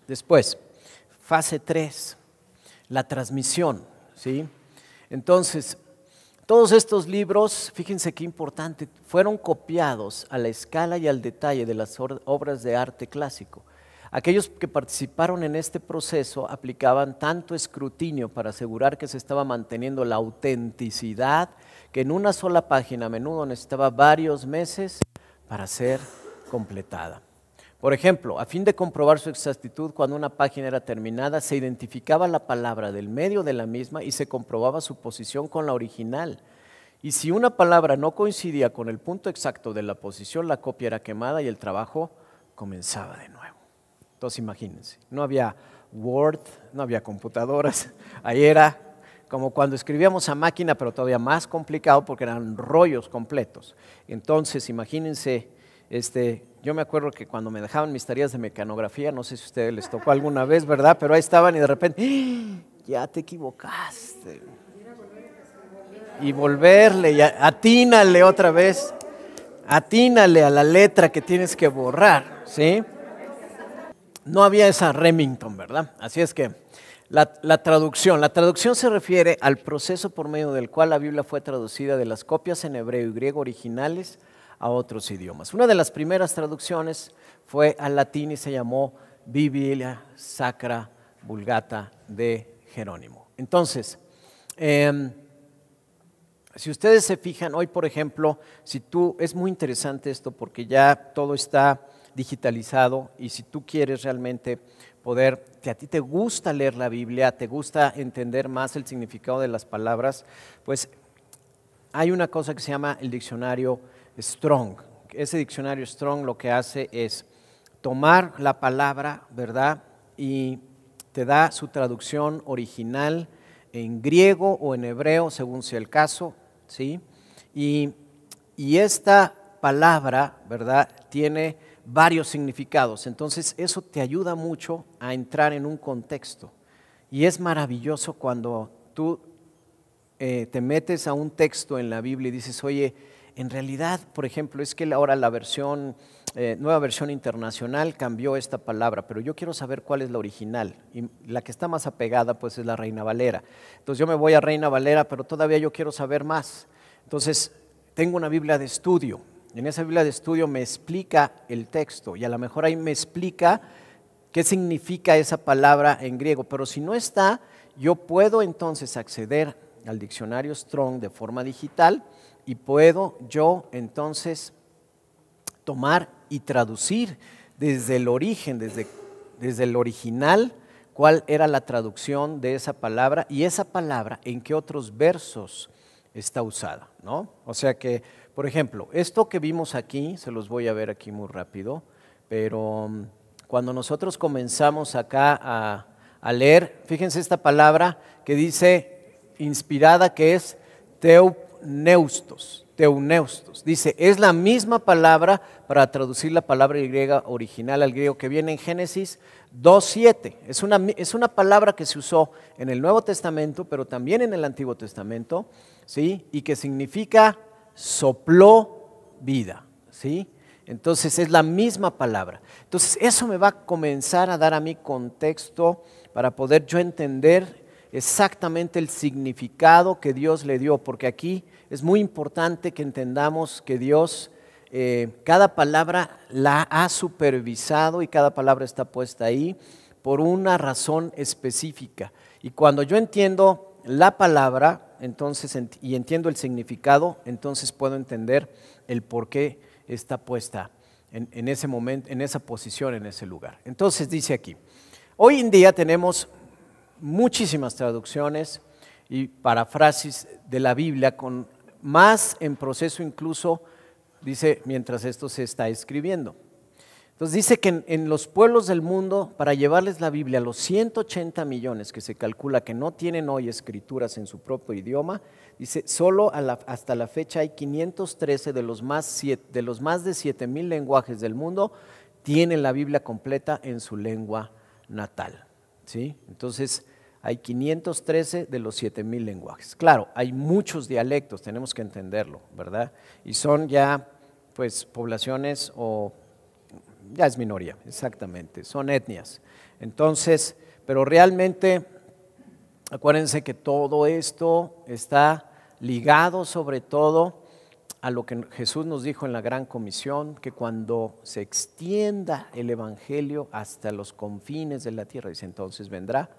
Después, fase 3, la transmisión, ¿sí? Entonces, todos estos libros, fíjense qué importante, fueron copiados a la escala y al detalle de las obras de arte clásico. Aquellos que participaron en este proceso aplicaban tanto escrutinio para asegurar que se estaba manteniendo la autenticidad, que en una sola página a menudo necesitaba varios meses para ser completada. Por ejemplo, a fin de comprobar su exactitud, cuando una página era terminada, se identificaba la palabra del medio de la misma y se comprobaba su posición con la original. Y si una palabra no coincidía con el punto exacto de la posición, la copia era quemada y el trabajo comenzaba de nuevo. Entonces imagínense, no había Word, no había computadoras, ahí era como cuando escribíamos a máquina, pero todavía más complicado porque eran rollos completos. Entonces imagínense, yo me acuerdo que cuando me dejaban mis tareas de mecanografía, no sé si a ustedes les tocó alguna vez, ¿verdad? Pero ahí estaban y de repente, ¡ah! Ya te equivocaste. Y volverle, y atínale otra vez, atínale a la letra que tienes que borrar, ¿sí? No había esa Remington, ¿verdad? Así es que la traducción se refiere al proceso por medio del cual la Biblia fue traducida de las copias en hebreo y griego originales a otros idiomas. Una de las primeras traducciones fue al latín y se llamó Biblia Sacra Vulgata de Jerónimo. Entonces, si ustedes se fijan, hoy por ejemplo, es muy interesante esto porque ya todo está digitalizado y si tú quieres realmente que a ti te gusta leer la Biblia, te gusta entender más el significado de las palabras, pues hay una cosa que se llama el diccionario Strong. Ese diccionario Strong lo que hace es tomar la palabra, ¿verdad? Y te da su traducción original en griego o en hebreo, según sea el caso, ¿sí? Y esta palabra, ¿verdad?, tiene varios significados, entonces eso te ayuda mucho a entrar en un contexto. Y es maravilloso cuando tú te metes a un texto en la Biblia y dices, oye, en realidad, por ejemplo, es que ahora la nueva versión internacional cambió esta palabra, pero yo quiero saber cuál es la original, y la que está más apegada pues es la Reina Valera. Entonces yo me voy a Reina Valera, pero todavía yo quiero saber más. Entonces tengo una Biblia de estudio, en esa Biblia de estudio me explica el texto, y a lo mejor ahí me explica qué significa esa palabra en griego, pero si no está, yo puedo entonces acceder al diccionario Strong de forma digital y puedo yo entonces tomar y traducir desde el origen, desde el original, cuál era la traducción de esa palabra y esa palabra en qué otros versos está usada, ¿no? O sea que, por ejemplo, esto que vimos aquí, se los voy a ver aquí muy rápido, pero cuando nosotros comenzamos acá a leer, fíjense esta palabra que dice inspirada, que es teuneustos, dice, es la misma palabra para traducir la palabra griega original al griego que viene en Génesis 2:7, es una palabra que se usó en el Nuevo Testamento, pero también en el Antiguo Testamento, ¿sí? Y que significa sopló vida, ¿sí? Entonces es la misma palabra. Entonces eso me va a comenzar a dar a mí contexto para poder yo entender exactamente el significado que Dios le dio, porque aquí es muy importante que entendamos que Dios cada palabra la ha supervisado y cada palabra está puesta ahí por una razón específica. Y cuando yo entiendo la palabra, entonces, y entiendo el significado, entonces puedo entender el por qué está puesta en ese momento, en esa posición, en ese lugar. Entonces dice aquí, hoy en día tenemos muchísimas traducciones y parafrases de la Biblia, con más en proceso incluso, dice, mientras esto se está escribiendo. Entonces dice que en los pueblos del mundo, para llevarles la Biblia a los 180 millones que se calcula que no tienen hoy escrituras en su propio idioma, dice, solo hasta la fecha hay 513 de los más de 7,000 lenguajes del mundo tienen la Biblia completa en su lengua natal, ¿sí? Entonces hay 513 de los 7,000 lenguajes. Claro, hay muchos dialectos, tenemos que entenderlo, ¿verdad? Y son ya pues poblaciones o Ya es minoría, exactamente, son etnias. Entonces, pero realmente, acuérdense que todo esto está ligado sobre todo a lo que Jesús nos dijo en la Gran Comisión, que cuando se extienda el Evangelio hasta los confines de la tierra, dice, entonces vendrá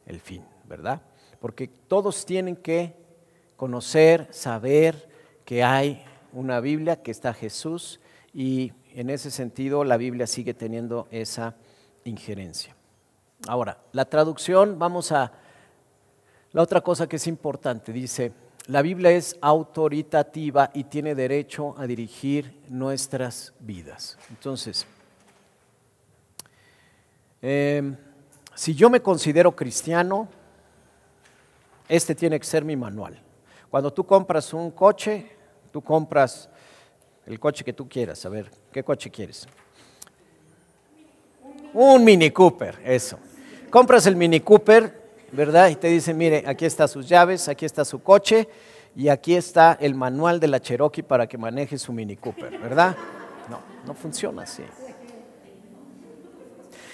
el fin, ¿verdad? Porque todos tienen que conocer, saber que hay una Biblia, que está Jesús, y en ese sentido la Biblia sigue teniendo esa injerencia. Ahora, la traducción, vamos a la otra cosa que es importante, dice, la Biblia es autoritativa y tiene derecho a dirigir nuestras vidas. Entonces, si yo me considero cristiano, este tiene que ser mi manual. Cuando tú compras un coche, tú compras el coche que tú quieras. A ver, ¿qué coche quieres? Un Mini Cooper, eso. Compras el Mini Cooper, ¿verdad? Y te dicen, mire, aquí están sus llaves, aquí está su coche y aquí está el manual de la Cherokee para que maneje su Mini Cooper, ¿verdad? No, no funciona así.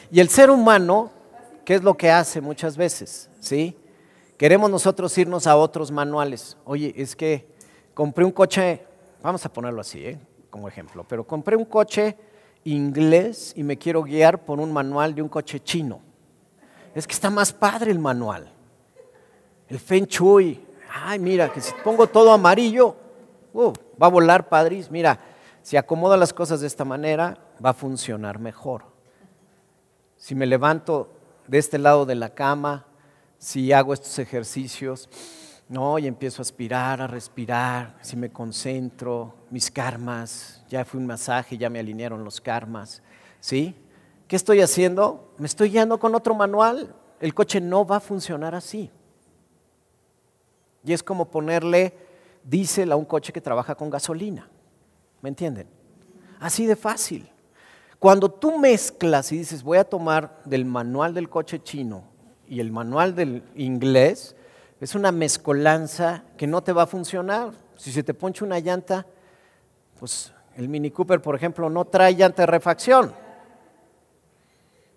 Y el ser humano, ¿qué es lo que hace muchas veces? ¿Sí? Queremos nosotros irnos a otros manuales. Oye, es que compré un coche, vamos a ponerlo así, como ejemplo, pero compré un coche inglés y me quiero guiar por un manual de un coche chino. Es que está más padre el manual. El Feng Shui. Ay, mira, que si pongo todo amarillo, va a volar padris. Mira, si acomodo las cosas de esta manera, va a funcionar mejor. Si me levanto de este lado de la cama, si hago estos ejercicios, no, y empiezo a aspirar, a respirar, si me concentro, mis karmas, ya fui un masaje, ya me alinearon los karmas, ¿sí? ¿Qué estoy haciendo? Me estoy guiando con otro manual. El coche no va a funcionar así. Y es como ponerle diésel a un coche que trabaja con gasolina. ¿Me entienden? Así de fácil. Cuando tú mezclas y dices, voy a tomar del manual del coche chino y el manual del inglés, es una mezcolanza que no te va a funcionar. Si se te poncha una llanta, pues el Mini Cooper, por ejemplo, no trae llanta de refacción.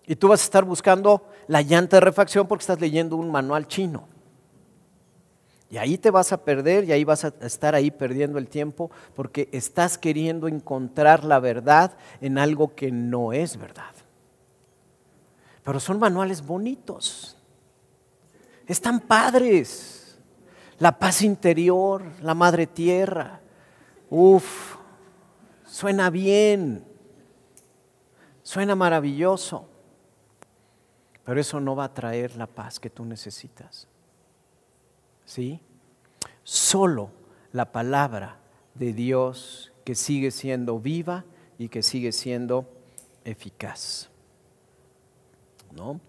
Y tú vas a estar buscando la llanta de refacción porque estás leyendo un manual chino. Y ahí te vas a perder y ahí vas a estar ahí perdiendo el tiempo porque estás queriendo encontrar la verdad en algo que no es verdad. Pero son manuales bonitos. Están padres. La paz interior, la madre tierra. Suena bien. Suena maravilloso. Pero eso no va a traer la paz que tú necesitas. ¿Sí? Solo la palabra de Dios que sigue siendo viva y que sigue siendo eficaz. ¿No?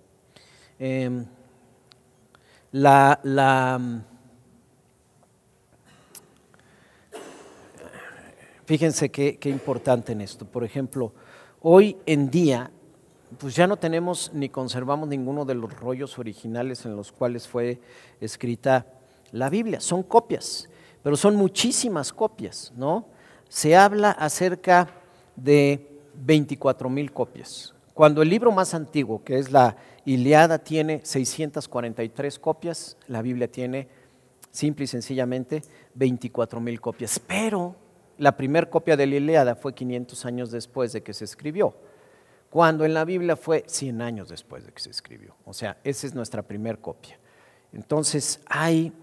Fíjense qué importante en esto. Por ejemplo, hoy en día pues ya no tenemos ni conservamos ninguno de los rollos originales en los cuales fue escrita la Biblia. Son copias, pero son muchísimas copias, ¿no? Se habla acerca de 24,000 copias. Cuando el libro más antiguo, que es la Ilíada, tiene 643 copias, la Biblia tiene simple y sencillamente 24,000 copias. Pero la primera copia de la Ilíada fue 500 años después de que se escribió, cuando en la Biblia fue 100 años después de que se escribió. O sea, esa es nuestra primera copia. Entonces hay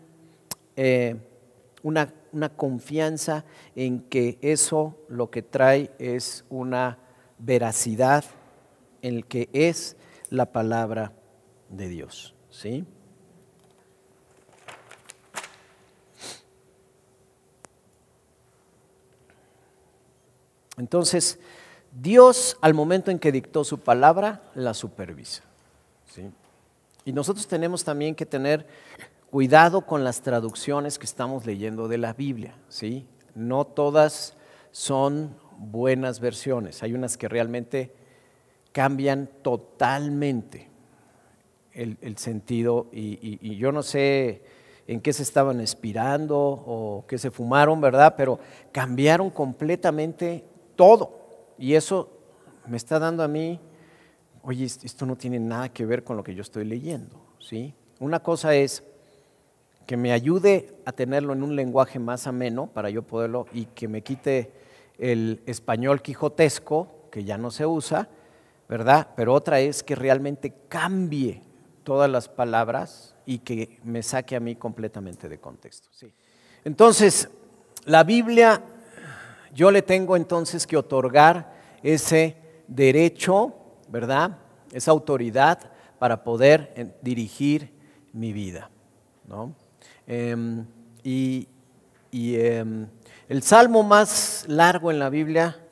una confianza en que eso lo que trae es una veracidad en el que es la palabra de Dios, ¿sí? Entonces, Dios al momento en que dictó su palabra, la supervisa, ¿sí? Y nosotros tenemos también que tener cuidado con las traducciones que estamos leyendo de la Biblia, ¿sí? No todas son buenas versiones, hay unas que realmente cambian totalmente el sentido y yo no sé en qué se estaban inspirando o qué se fumaron, ¿verdad? Pero cambiaron completamente todo y eso me está dando a mí, oye, esto no tiene nada que ver con lo que yo estoy leyendo, ¿sí? Una cosa es que me ayude a tenerlo en un lenguaje más ameno para yo poderlo, y que me quite el español quijotesco, que ya no se usa, ¿verdad? Pero otra es que realmente cambie todas las palabras y que me saque a mí completamente de contexto. Sí. Entonces, la Biblia, yo le tengo entonces que otorgar ese derecho, ¿verdad? Esa autoridad para poder dirigir mi vida, ¿no? El salmo más largo en la Biblia,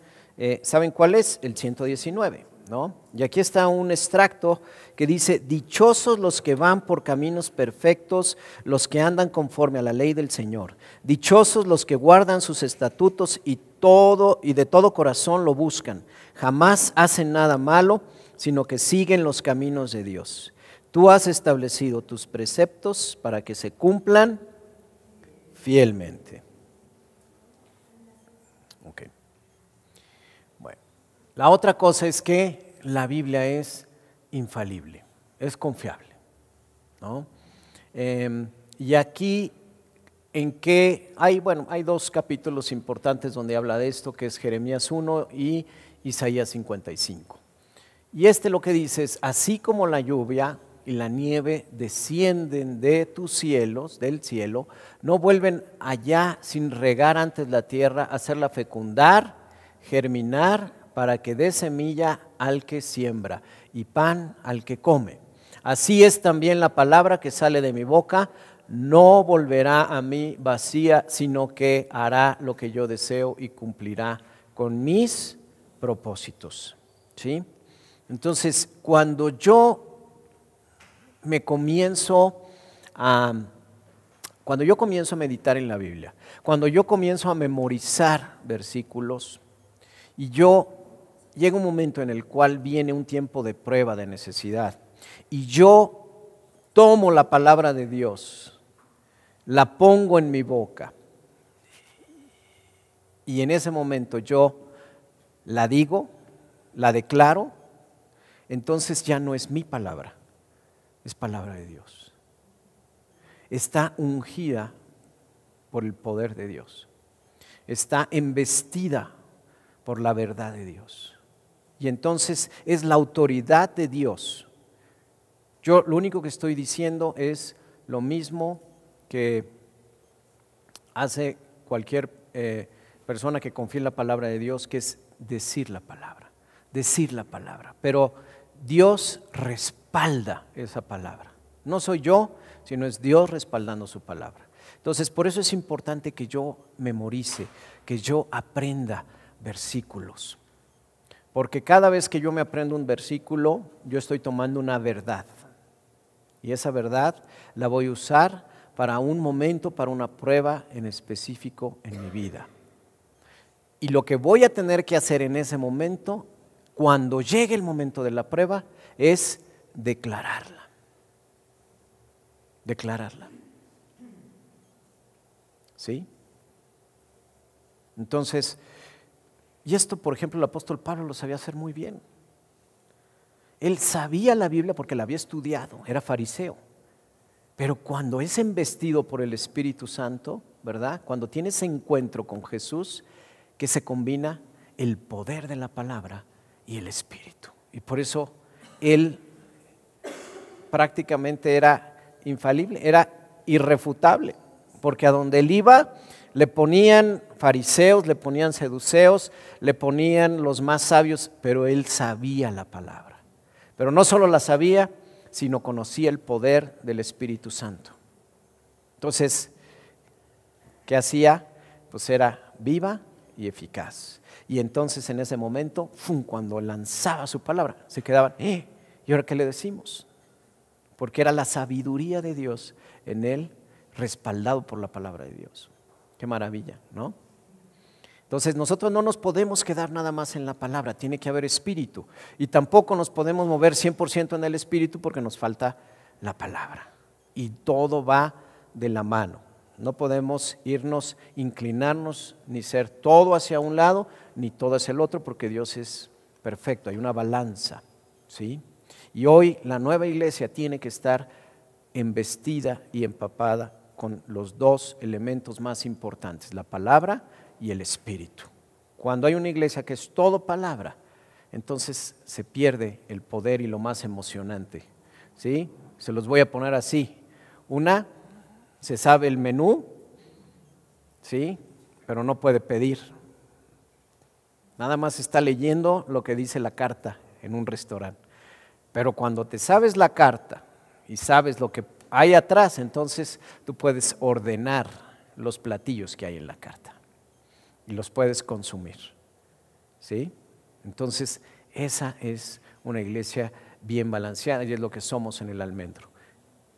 ¿saben cuál es? El 119, ¿no? Y aquí está un extracto que dice: dichosos los que van por caminos perfectos, los que andan conforme a la ley del Señor. Dichosos los que guardan sus estatutos y de todo corazón lo buscan. Jamás hacen nada malo, sino que siguen los caminos de Dios. Tú has establecido tus preceptos para que se cumplan fielmente. Okay. Bueno, la otra cosa es que la Biblia es infalible, es confiable, ¿no? Y aquí hay dos capítulos importantes donde habla de esto, que es Jeremías 1 y Isaías 55. Y lo que dice es: así como la lluvia y la nieve descienden de tus cielos, del cielo, no vuelven allá sin regar antes la tierra, hacerla fecundar, germinar, para que dé semilla al que siembra y pan al que come. Así es también la palabra que sale de mi boca, no volverá a mí vacía, sino que hará lo que yo deseo y cumplirá con mis propósitos. ¿Sí? Entonces, cuando yo comienzo a meditar en la Biblia, cuando yo comienzo a memorizar versículos, y llega un momento en el cual viene un tiempo de prueba, de necesidad, y yo tomo la palabra de Dios, la pongo en mi boca, y en ese momento yo la digo, la declaro, entonces ya no es mi palabra, es palabra de Dios. Está ungida por el poder de Dios. Está embestida por la verdad de Dios. Y entonces es la autoridad de Dios. Yo lo único que estoy diciendo es lo mismo que hace cualquier persona que confía en la palabra de Dios, que es decir la palabra. Decir la palabra. Pero Dios respalda esa palabra. No soy yo, sino es Dios respaldando su palabra. Entonces, por eso es importante que yo memorice, que yo aprenda versículos. Porque cada vez que yo me aprendo un versículo, yo estoy tomando una verdad. Y esa verdad la voy a usar para un momento, para una prueba en específico en mi vida. Y lo que voy a tener que hacer en ese momento, cuando llegue el momento de la prueba, es declararla. Declararla. ¿Sí? Entonces, y esto, por ejemplo, el apóstol Pablo lo sabía hacer muy bien. Él sabía la Biblia porque la había estudiado, era fariseo. Pero cuando es embestido por el Espíritu Santo, ¿verdad? Cuando tiene ese encuentro con Jesús, que se combina el poder de la palabra y el Espíritu. Y por eso él prácticamente era infalible, era irrefutable, porque a donde él iba le ponían fariseos, le ponían seduceos, le ponían los más sabios, pero él sabía la palabra. Pero no solo la sabía, sino conocía el poder del Espíritu Santo. Entonces, ¿qué hacía? Pues era viva y eficaz. Y entonces en ese momento, cuando lanzaba su palabra, se quedaban, ¿y ahora qué le decimos? Porque era la sabiduría de Dios en él, respaldado por la palabra de Dios. Qué maravilla, ¿no? Entonces nosotros no nos podemos quedar nada más en la palabra, tiene que haber espíritu. Y tampoco nos podemos mover 100% en el espíritu porque nos falta la palabra. Y todo va de la mano. No podemos inclinarnos, ni ser todo hacia un lado, ni todo hacia el otro, porque Dios es perfecto, hay una balanza, ¿sí? Y hoy la nueva iglesia tiene que estar embestida y empapada con los dos elementos más importantes, la palabra y el espíritu. Cuando hay una iglesia que es todo palabra, entonces se pierde el poder y lo más emocionante, ¿sí? Se los voy a poner así. Una, se sabe el menú, ¿sí? Pero no puede pedir. Nada más está leyendo lo que dice la carta en un restaurante. Pero cuando te sabes la carta y sabes lo que hay atrás, entonces tú puedes ordenar los platillos que hay en la carta y los puedes consumir, ¿sí? Entonces esa es una iglesia bien balanceada y es lo que somos en el Almendro.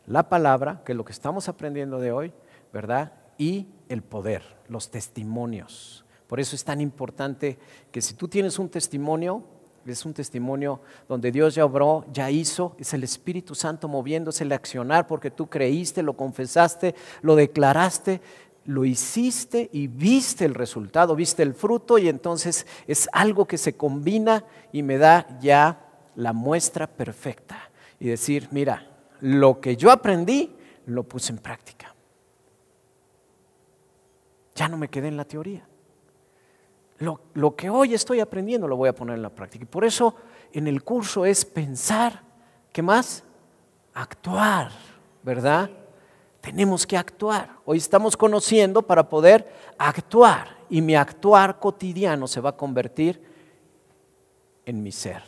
La palabra, que es lo que estamos aprendiendo de hoy, ¿verdad? Y el poder, los testimonios. Por eso es tan importante que si tú tienes un testimonio, es un testimonio donde Dios ya obró, ya hizo, es el Espíritu Santo moviéndose el accionar porque tú creíste, lo confesaste, lo declaraste, lo hiciste y viste el resultado, viste el fruto y entonces es algo que se combina y me da ya la muestra perfecta y decir, mira, lo que yo aprendí lo puse en práctica. Ya no me quedé en la teoría. Lo que hoy estoy aprendiendo lo voy a poner en la práctica. Y por eso en el curso es pensar, ¿qué más? Actuar, ¿verdad? Tenemos que actuar. Hoy estamos conociendo para poder actuar. Y mi actuar cotidiano se va a convertir en mi ser.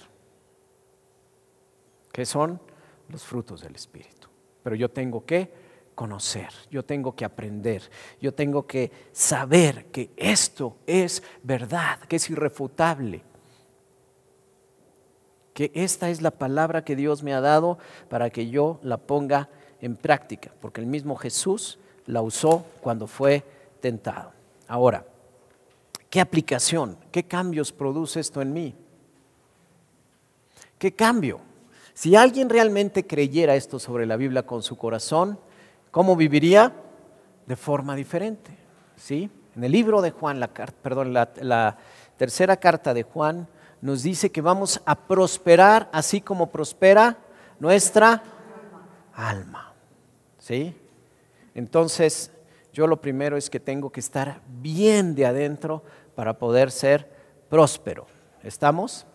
¿Qué son? Los frutos del Espíritu. Pero yo tengo que conocer, yo tengo que aprender, yo tengo que saber que esto es verdad, que es irrefutable, que esta es la palabra que Dios me ha dado para que yo la ponga en práctica, porque el mismo Jesús la usó cuando fue tentado. Ahora, ¿qué aplicación, qué cambios produce esto en mí? ¿Qué cambio? Si alguien realmente creyera esto sobre la Biblia con su corazón, ¿cómo viviría? De forma diferente, ¿sí? En el libro de Juan, la tercera carta de Juan nos dice que vamos a prosperar así como prospera nuestra alma, ¿sí? Entonces, yo lo primero es que tengo que estar bien de adentro para poder ser próspero. ¿Estamos?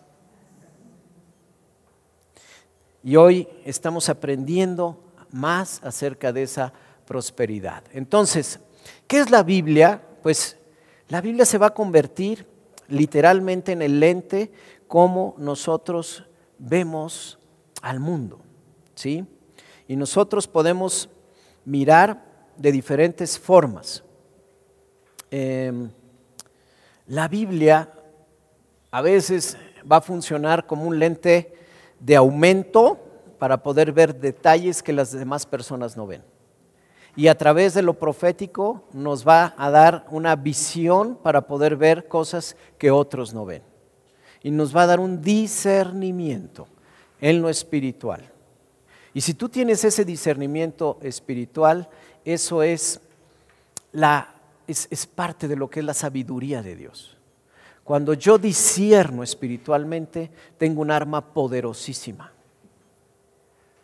Y hoy estamos aprendiendo más acerca de esa prosperidad. Entonces, ¿qué es la Biblia? Pues la Biblia se va a convertir literalmente en el lente como nosotros vemos al mundo, ¿sí? Y nosotros podemos mirar de diferentes formas. La Biblia a veces va a funcionar como un lente de aumento para poder ver detalles que las demás personas no ven. Y a través de lo profético nos va a dar una visión para poder ver cosas que otros no ven. Y nos va a dar un discernimiento en lo espiritual. Y si tú tienes ese discernimiento espiritual, eso es parte de lo que es la sabiduría de Dios. Cuando yo discierno espiritualmente, tengo un arma poderosísima.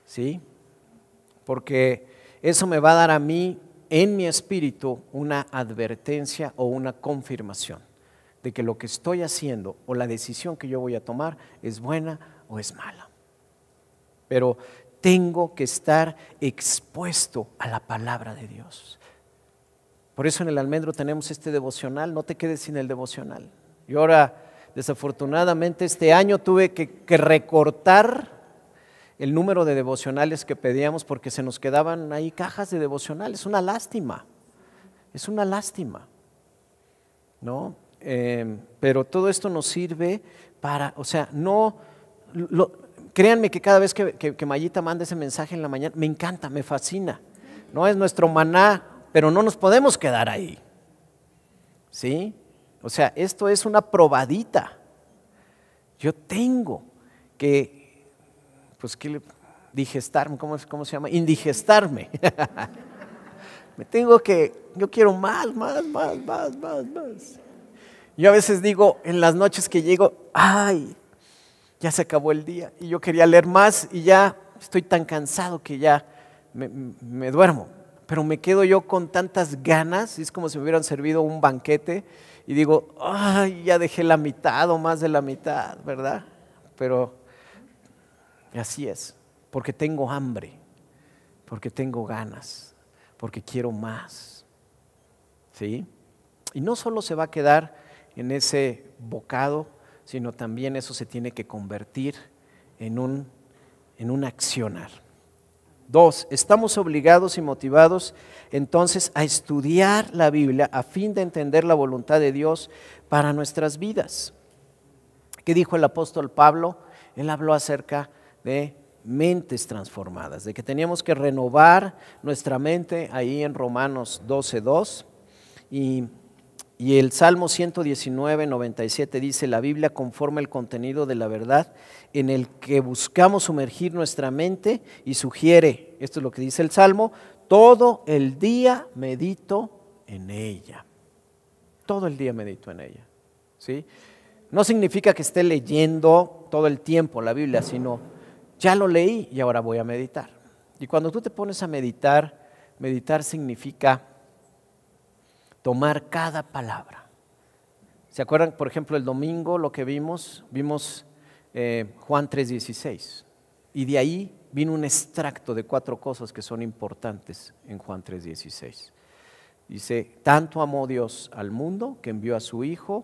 ¿Sí? Porque eso me va a dar a mí, en mi espíritu, una advertencia o una confirmación de que lo que estoy haciendo o la decisión que yo voy a tomar es buena o es mala. Pero tengo que estar expuesto a la palabra de Dios. Por eso en el Almendro tenemos este devocional, no te quedes sin el devocional. Y ahora, desafortunadamente, este año tuve que recortar el número de devocionales que pedíamos porque se nos quedaban ahí cajas de devocionales. Es una lástima, ¿no? Pero todo esto nos sirve para, o sea, créanme que cada vez que Mayita manda ese mensaje en la mañana, me encanta, me fascina. No es nuestro maná, pero no nos podemos quedar ahí, ¿sí? O sea, esto es una probadita. Yo tengo que digestarme, ¿cómo se llama? Indigestarme. Yo quiero más. Yo a veces digo, en las noches que llego, ay, ya se acabó el día y yo quería leer más y ya estoy tan cansado que ya me duermo. Pero me quedo yo con tantas ganas, es como si me hubieran servido un banquete y digo, ay, ya dejé la mitad o más de la mitad, ¿verdad? Pero así es, porque tengo hambre, porque tengo ganas, porque quiero más, ¿sí? Y no solo se va a quedar en ese bocado, sino también eso se tiene que convertir en un accionar. 2, estamos obligados y motivados entonces a estudiar la Biblia a fin de entender la voluntad de Dios para nuestras vidas. ¿Qué dijo el apóstol Pablo? Él habló acerca de mentes transformadas, de que teníamos que renovar nuestra mente ahí en Romanos 12:2 y el Salmo 119, 97 dice, la Biblia conforma el contenido de la verdad en el que buscamos sumergir nuestra mente y sugiere, esto es lo que dice el Salmo, todo el día medito en ella. Todo el día medito en ella, ¿sí? No significa que esté leyendo todo el tiempo la Biblia, sino ya lo leí y ahora voy a meditar. Y cuando tú te pones a meditar, meditar significa tomar cada palabra. ¿Se acuerdan, por ejemplo, el domingo lo que vimos? Vimos Juan 3:16 y de ahí vino un extracto de 4 cosas que son importantes en Juan 3:16. Dice, tanto amó Dios al mundo que envió a su Hijo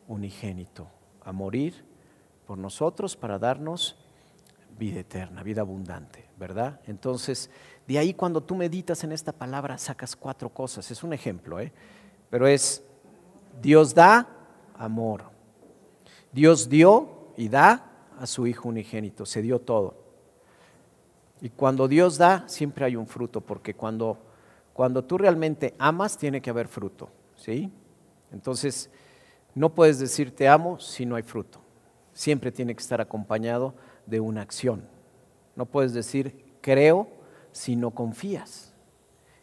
unigénito a morir por nosotros para darnos vida eterna, vida abundante, ¿verdad? Entonces, de ahí cuando tú meditas en esta palabra sacas 4 cosas, es un ejemplo, pero es Dios da amor, Dios dio y da a su Hijo unigénito, se dio todo. Y cuando Dios da, siempre hay un fruto, porque cuando tú realmente amas, tiene que haber fruto, ¿sí? Entonces, no puedes decir te amo si no hay fruto. Siempre tiene que estar acompañado de una acción. No puedes decir creo si no confías.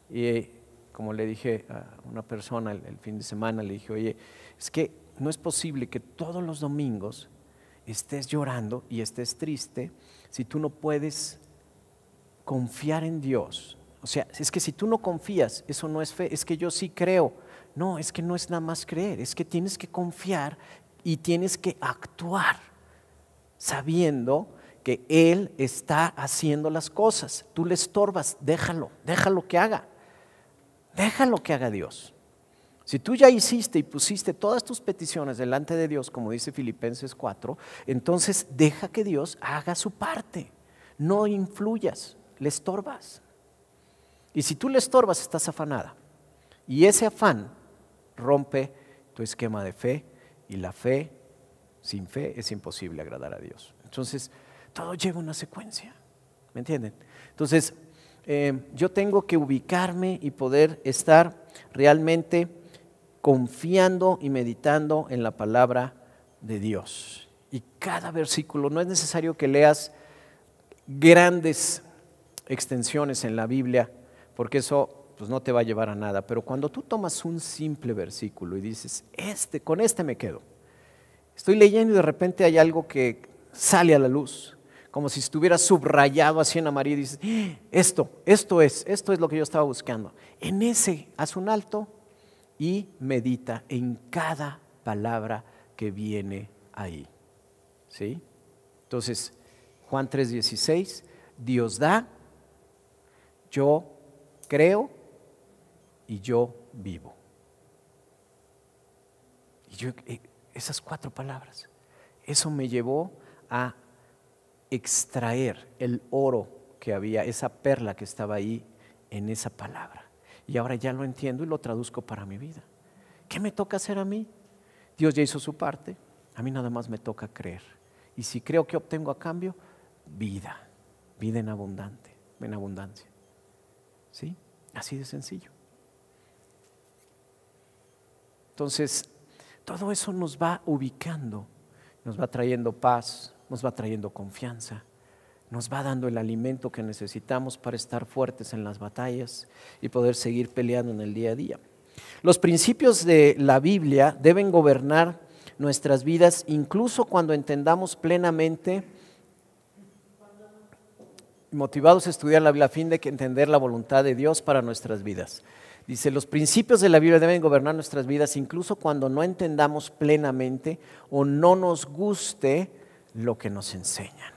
Y como le dije a una persona el fin de semana, le dije, oye, es que no es posible que todos los domingos estés llorando y estés triste si tú no puedes confiar en Dios. O sea, es que si tú no confías, eso no es fe, es que yo sí creo. No, es que no es nada más creer, es que tienes que confiar y tienes que actuar sabiendo que Él está haciendo las cosas. Tú le estorbas, déjalo que haga. Déjalo que haga Dios. Si tú ya hiciste y pusiste todas tus peticiones delante de Dios, como dice Filipenses 4, entonces deja que Dios haga su parte. No influyas, le estorbas. Y si tú le estorbas, estás afanada. Y ese afán rompe tu esquema de fe, y la fe, sin fe, es imposible agradar a Dios. Entonces, todo lleva una secuencia, ¿me entienden? Entonces, yo tengo que ubicarme y poder estar realmente confiando y meditando en la palabra de Dios. Y cada versículo, no es necesario que leas grandes extensiones en la Biblia, porque eso pues no te va a llevar a nada, pero cuando tú tomas un simple versículo y dices, con este me quedo, estoy leyendo y de repente hay algo que sale a la luz, como si estuviera subrayado así en amarillo y dices, esto es lo que yo estaba buscando. En ese, haz un alto y medita en cada palabra que viene ahí, ¿sí? Entonces, Juan 3:16, Dios da, yo creo y yo vivo. Y esas 4 palabras, eso me llevó a extraer el oro que había, esa perla que estaba ahí en esa palabra. Y ahora ya lo entiendo y lo traduzco para mi vida. ¿Qué me toca hacer a mí? Dios ya hizo su parte, a mí nada más me toca creer. Y si creo que obtengo a cambio, vida en abundancia. ¿Sí? Así de sencillo. Entonces, todo eso nos va ubicando, nos va trayendo paz, nos va trayendo confianza, nos va dando el alimento que necesitamos para estar fuertes en las batallas y poder seguir peleando en el día a día. Los principios de la Biblia deben gobernar nuestras vidas, incluso cuando entendamos plenamente, motivados a estudiar la Biblia a fin de entender la voluntad de Dios para nuestras vidas. Dice, los principios de la Biblia deben gobernar nuestras vidas incluso cuando no entendamos plenamente o no nos guste lo que nos enseñan.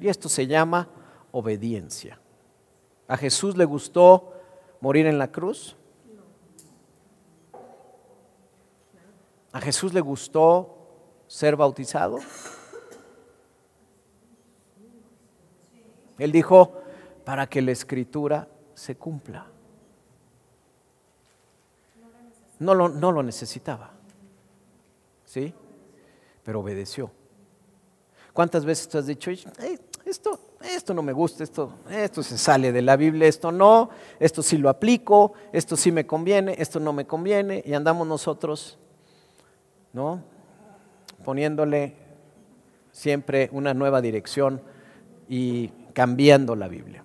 Y esto se llama obediencia. ¿A Jesús le gustó morir en la cruz? ¿A Jesús le gustó ser bautizado? Él dijo, para que la Escritura se cumpla. No lo necesitaba, ¿sí? Pero obedeció. ¿Cuántas veces tú has dicho, esto no me gusta, esto se sale de la Biblia, esto sí lo aplico, esto sí me conviene, esto no me conviene, y andamos nosotros, ¿no?, poniéndole siempre una nueva dirección y cambiando la Biblia?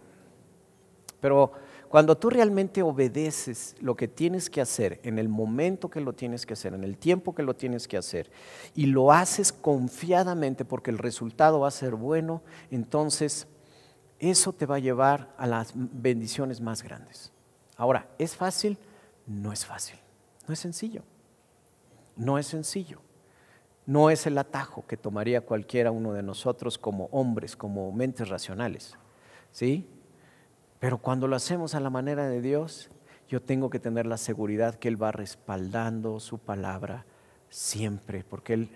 Pero cuando tú realmente obedeces lo que tienes que hacer, en el momento que lo tienes que hacer, en el tiempo que lo tienes que hacer, y lo haces confiadamente porque el resultado va a ser bueno, entonces eso te va a llevar a las bendiciones más grandes. Ahora, ¿es fácil? No es fácil, no es sencillo, no es sencillo. No es el atajo que tomaría cualquiera uno de nosotros como hombres, como mentes racionales, ¿sí? Pero cuando lo hacemos a la manera de Dios, yo tengo que tener la seguridad que Él va respaldando su palabra siempre, porque Él,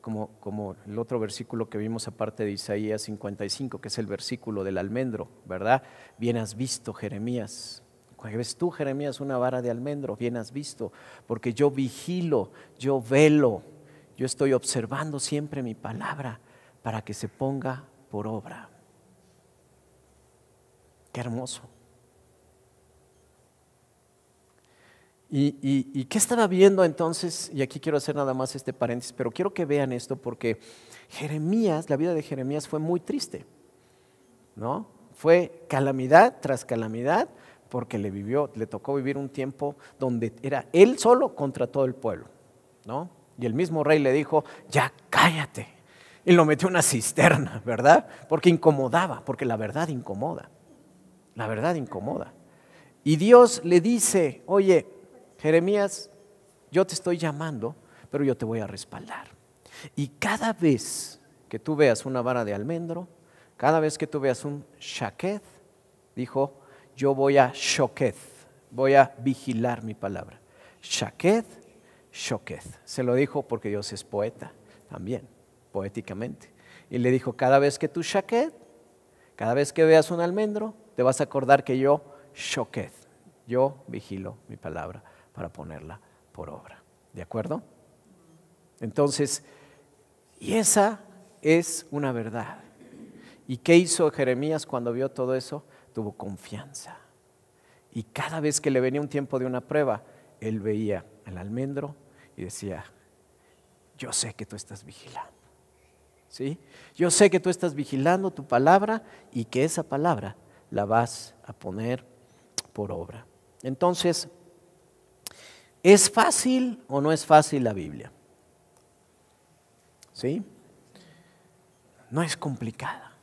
como el otro versículo que vimos aparte de Isaías 55, que es el versículo del almendro, ¿verdad? Bien has visto, Jeremías. Cuando ves tú, Jeremías, una vara de almendro, bien has visto, porque yo vigilo, yo velo, yo estoy observando siempre mi palabra para que se ponga por obra. Qué hermoso. ¿Y qué estaba viendo entonces? Y aquí quiero hacer nada más este paréntesis, pero quiero que vean esto porque Jeremías, la vida de Jeremías fue muy triste, ¿no? Fue calamidad tras calamidad porque le tocó vivir un tiempo donde era él solo contra todo el pueblo, ¿no? Y el mismo rey le dijo, ya cállate. Y lo metió en una cisterna, ¿verdad? Porque incomodaba, porque la verdad incomoda. La verdad incomoda. Y Dios le dice, oye, Jeremías, yo te estoy llamando, pero yo te voy a respaldar. Y cada vez que tú veas una vara de almendro, cada vez que tú veas un shaketh, dijo, yo voy a shoketh, voy a vigilar mi palabra. Shaketh, shoketh. Se lo dijo porque Dios es poeta también, poéticamente. Y le dijo, cada vez que tú shaketh, cada vez que veas un almendro, te vas a acordar que yo shoketh, yo vigilo mi palabra para ponerla por obra. ¿De acuerdo? Entonces, y esa es una verdad. ¿Y qué hizo Jeremías cuando vio todo eso? Tuvo confianza. Y cada vez que le venía un tiempo de una prueba, él veía el almendro y decía, yo sé que tú estás vigilando. ¿Sí? Yo sé que tú estás vigilando tu palabra y que esa palabra la vas a poner por obra. Entonces, ¿es fácil o no es fácil la Biblia? ¿Sí? No es complicada.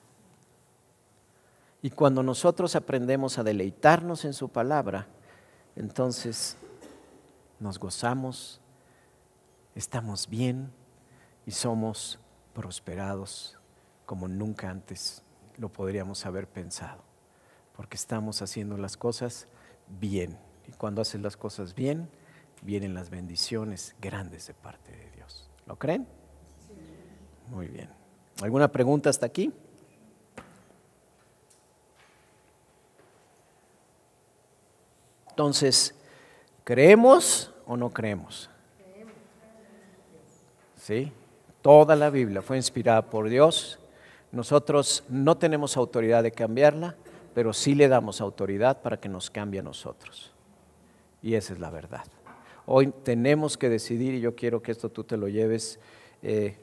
Y cuando nosotros aprendemos a deleitarnos en su palabra, entonces nos gozamos, estamos bien y somos prosperados como nunca antes lo podríamos haber pensado, porque estamos haciendo las cosas bien. Y cuando haces las cosas bien, vienen las bendiciones grandes de parte de Dios. ¿Lo creen? Sí. Muy bien. ¿Alguna pregunta hasta aquí? Entonces, ¿creemos o no creemos? ¿Sí? Toda la Biblia fue inspirada por Dios. Nosotros no tenemos autoridad de cambiarla, pero sí le damos autoridad para que nos cambie a nosotros. Y esa es la verdad. Hoy tenemos que decidir, y yo quiero que esto tú te lo lleves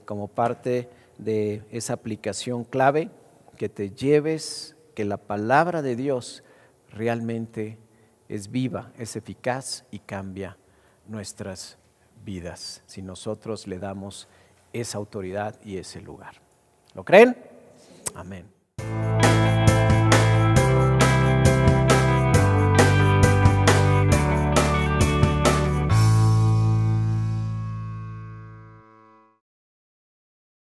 como parte de esa aplicación clave, que te lleves que la palabra de Dios realmente es viva, es eficaz y cambia nuestras vidas si nosotros le damos esa autoridad y ese lugar. ¿Lo creen? Amén.